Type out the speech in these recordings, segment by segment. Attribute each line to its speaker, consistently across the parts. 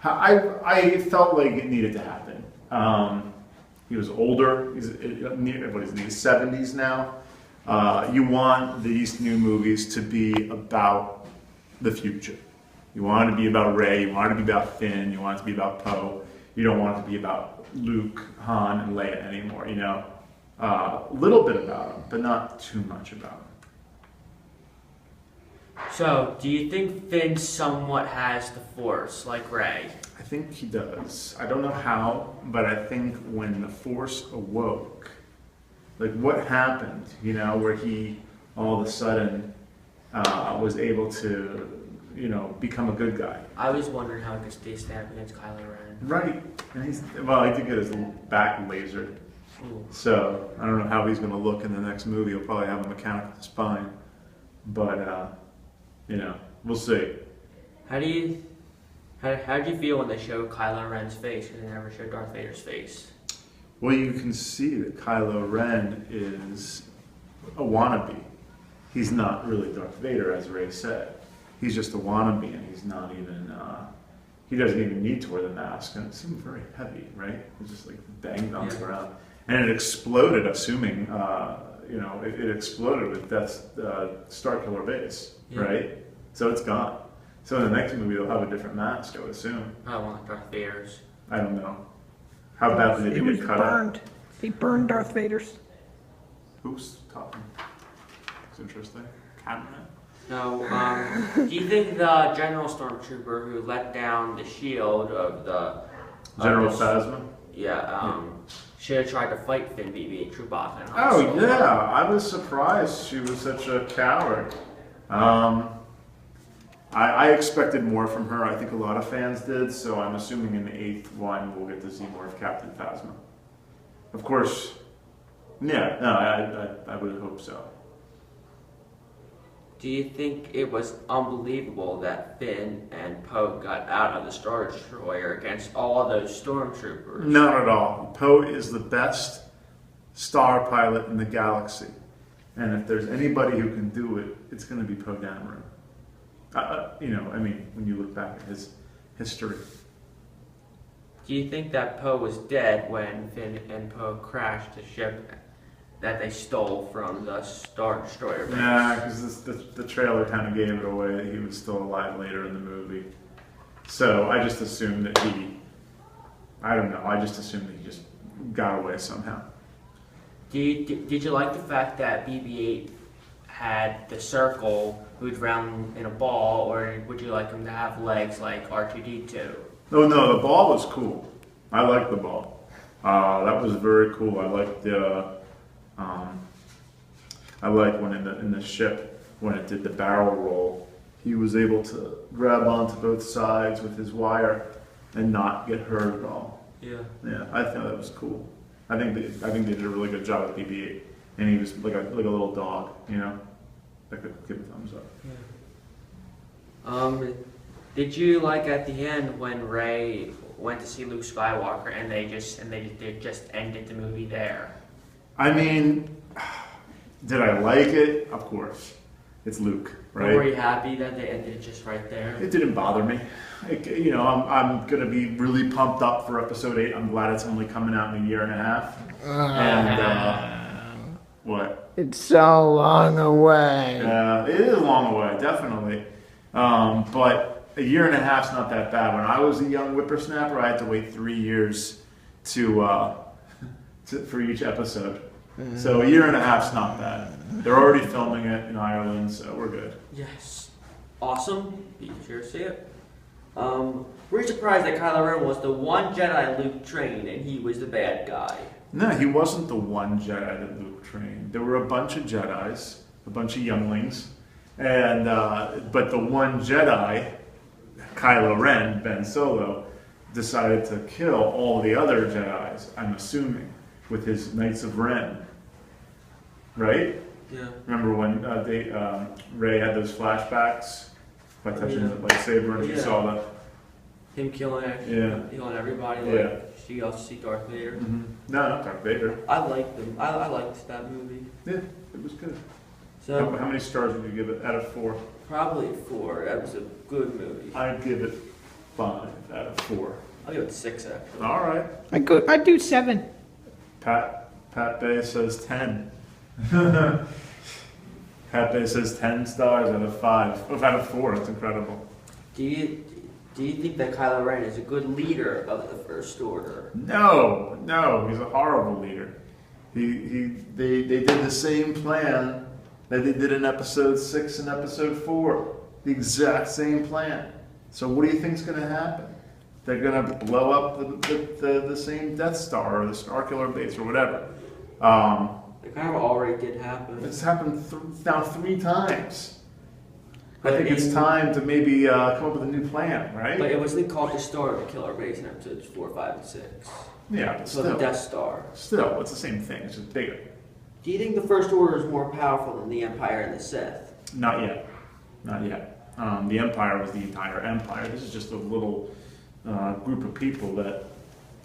Speaker 1: I felt like it needed to happen. He was older. He's what is he? He's 70s now. You want these new movies to be about the future. You want it to be about Rey. You want it to be about Finn. You want it to be about Poe. You don't want it to be about Luke, Han, and Leia anymore. You know, a little bit about them, but not too much about them.
Speaker 2: So, do you think Finn somewhat has the Force, like Rey?
Speaker 1: I think he does. I don't know how, but I think when the Force awoke, like what happened, you know, where he all of a sudden was able to, you know, become a good guy.
Speaker 2: I was wondering how he could stay stabbed against Kylo Ren.
Speaker 1: Right. And he did get his back lasered.
Speaker 2: Ooh.
Speaker 1: So I don't know how he's going to look in the next movie. He'll probably have a mechanical spine. But, you know, we'll see.
Speaker 2: How do you feel when they show Kylo Ren's face and they never show Darth Vader's face?
Speaker 1: Well, you can see that Kylo Ren is a wannabe. He's not really Darth Vader, as Rey said. He's just a wannabe, and he's not even, he doesn't even need to wear the mask, and it seemed very heavy, right? It's just like banged on the ground. And it exploded, assuming, you know, it exploded with Death's Star Killer base, right? So it's gone. So in the next movie, they'll have a different mask, I would assume.
Speaker 2: I want Darth Vader's.
Speaker 1: I don't know. How badly did he get cut
Speaker 3: burned.
Speaker 1: out?
Speaker 3: They burned Darth Vader's.
Speaker 1: Who's talking? It's interesting. Cameraman?
Speaker 2: No, do you think the General Stormtrooper who let down the shield of the...
Speaker 1: General Phasma?
Speaker 2: Should have tried to fight Finn, BB-8, Chewbacca, and Han
Speaker 1: Oh,
Speaker 2: Solo.
Speaker 1: yeah. I was surprised she was such a coward. I expected more from her. I think a lot of fans did, so I'm assuming in the 8th one we'll get to see more of Captain Phasma. Of course, yeah, no, I would hope so.
Speaker 2: Do you think it was unbelievable that Finn and Poe got out of the Star Destroyer against all of those stormtroopers?
Speaker 1: Not at all. Poe is the best star pilot in the galaxy. And if there's anybody who can do it, it's going to be Poe Dameron. You know, I mean, when you look back at his history.
Speaker 2: Do you think that Poe was dead when Finn and Poe crashed the ship that they stole from the Star Destroyer base?
Speaker 1: Nah, because the trailer kind of gave it away that he was still alive later in the movie. So I just assumed that I don't know, I just assumed that he just got away somehow.
Speaker 2: Did you like the fact that BB-8 had the circle moved around in a ball, or would you like him to have legs like R2-D2?
Speaker 1: Oh no, the ball was cool. I liked the ball. That was very cool. I liked I like when in the ship when it did the barrel roll, he was able to grab onto both sides with his wire and not get hurt at all.
Speaker 2: Yeah.
Speaker 1: Yeah, I thought that was cool. I think they did a really good job with BB-8, and he was like a little dog, you know. I could give a thumbs up.
Speaker 2: Yeah. Did you like at the end when Rey went to see Luke Skywalker and they just ended the movie there?
Speaker 1: I mean, did I like it? Of course. It's Luke, right?
Speaker 2: Were you happy that they ended it just right there?
Speaker 1: It didn't bother me. You know, I'm going to be really pumped up for Episode 8. I'm glad it's only coming out in a year and a half. And, what?
Speaker 3: It's so long away.
Speaker 1: Yeah, it is a long away, definitely. But a year and a half's not that bad. When I was a young whippersnapper, I had to wait 3 years for each episode. So a year and a half's not bad. They're already filming it in Ireland, so we're good.
Speaker 2: Yes. Awesome. Be sure to see it. Were you surprised that Kylo Ren was the one Jedi Luke trained and he was the bad guy?
Speaker 1: No, he wasn't the one Jedi that Luke trained. There were a bunch of Jedis, a bunch of younglings, and but the one Jedi, Kylo Ren, Ben Solo, decided to kill all the other Jedis, I'm assuming, with his Knights of Ren. Right?
Speaker 2: Yeah.
Speaker 1: Remember when Rey had those flashbacks by touching the lightsaber, and you saw that?
Speaker 2: Him killing everybody. Like, she also see Darth Vader.
Speaker 1: Mm-hmm. No, not Darth Vader.
Speaker 2: I liked them. I liked that movie.
Speaker 1: Yeah, it was good.
Speaker 2: So
Speaker 1: how many stars would you give it out of 4?
Speaker 2: Probably 4. That was a good movie.
Speaker 1: I'd give it 5 out of 4.
Speaker 2: I'll give it 6 actually.
Speaker 1: All right.
Speaker 3: I do 7.
Speaker 1: Pat Bay says 10. Pat Bay says 10 stars out of 5. Oh, out of 4. That's incredible.
Speaker 2: Do you think that Kylo Ren is a good leader of the First Order?
Speaker 1: No, he's a horrible leader. They did the same plan that they did in episode 6 and episode 4. The exact same plan. So what do you think's going to happen? They're going to blow up the same Death Star or the Starkiller base or whatever.
Speaker 2: It kind of already did happen.
Speaker 1: It's happened now 3 times. I
Speaker 2: But
Speaker 1: think it's time to maybe come up with a new plan, right?
Speaker 2: But it wasn't called the Star of the Killer Base in episodes 4, 5, and 6.
Speaker 1: Yeah, but
Speaker 2: So the
Speaker 1: still.
Speaker 2: Death Star.
Speaker 1: Still, it's the same thing. It's just bigger.
Speaker 2: Do you think the First Order is more powerful than the Empire and the Sith?
Speaker 1: Not yet. Not yet. The Empire was the entire Empire. This is just a little group of people that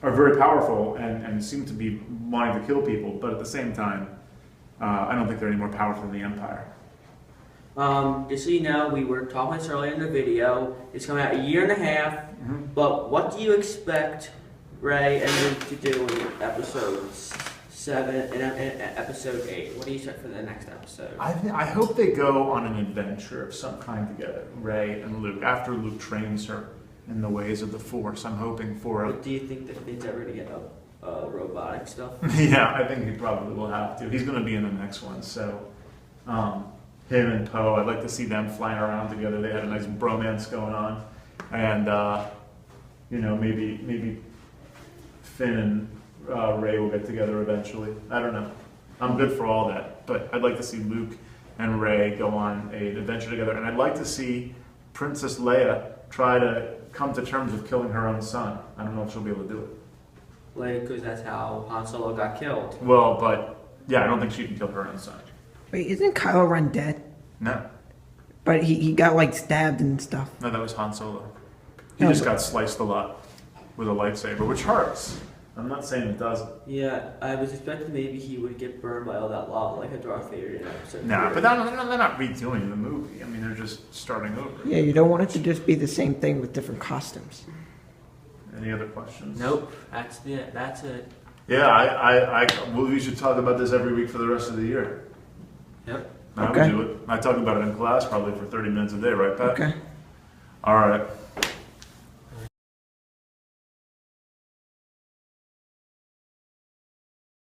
Speaker 1: are very powerful and seem to be wanting to kill people, but at the same time, I don't think they're any more powerful than the Empire.
Speaker 2: Just so you know, we were talking about this earlier in the video. It's coming out a year and a half, but what do you expect Rey and Luke to do in episodes 7 and episode 8? What do you expect for the next episode?
Speaker 1: I hope they go on an adventure of some kind together, Rey and Luke, after Luke trains her in the ways of the Force. I'm hoping for
Speaker 2: But do you think that Finn's ever to get robotic stuff?
Speaker 1: Yeah, I think he probably will have to. He's going to be in the next one, so him and Poe, I'd like to see them flying around together. They had a nice bromance going on, and maybe Finn and Rey will get together eventually. I don't know. I'm good for all that, but I'd like to see Luke and Rey go on an adventure together, and I'd like to see Princess Leia try to come to terms with killing her own son. I don't know if she'll be able to do it.
Speaker 2: Like, because that's how Han Solo got killed.
Speaker 1: Well, but yeah, I don't think she can kill her own son.
Speaker 3: Wait, isn't Kylo Ren dead?
Speaker 1: No,
Speaker 3: But he got like stabbed and stuff.
Speaker 1: no, that was Han Solo. He
Speaker 3: No,
Speaker 1: just
Speaker 3: but-
Speaker 1: got sliced a lot with a lightsaber, which hurts. I'm not saying it doesn't.
Speaker 2: Yeah, I was expecting maybe he would get burned by all that lava like a Darth Vader in episode
Speaker 1: Nah,
Speaker 2: 3.
Speaker 1: but they're not redoing the movie. I mean, they're just starting over.
Speaker 3: Yeah, you don't want it to just be the same thing with different costumes.
Speaker 1: Any other questions?
Speaker 2: Nope, that's it. That's it.
Speaker 1: Yeah, well, we should talk about this every week for the rest of the year.
Speaker 2: Yep.
Speaker 1: I would
Speaker 3: Okay.
Speaker 1: do it. I talk about it in class probably for 30 minutes a day, right, Pat?
Speaker 3: Okay.
Speaker 1: All right.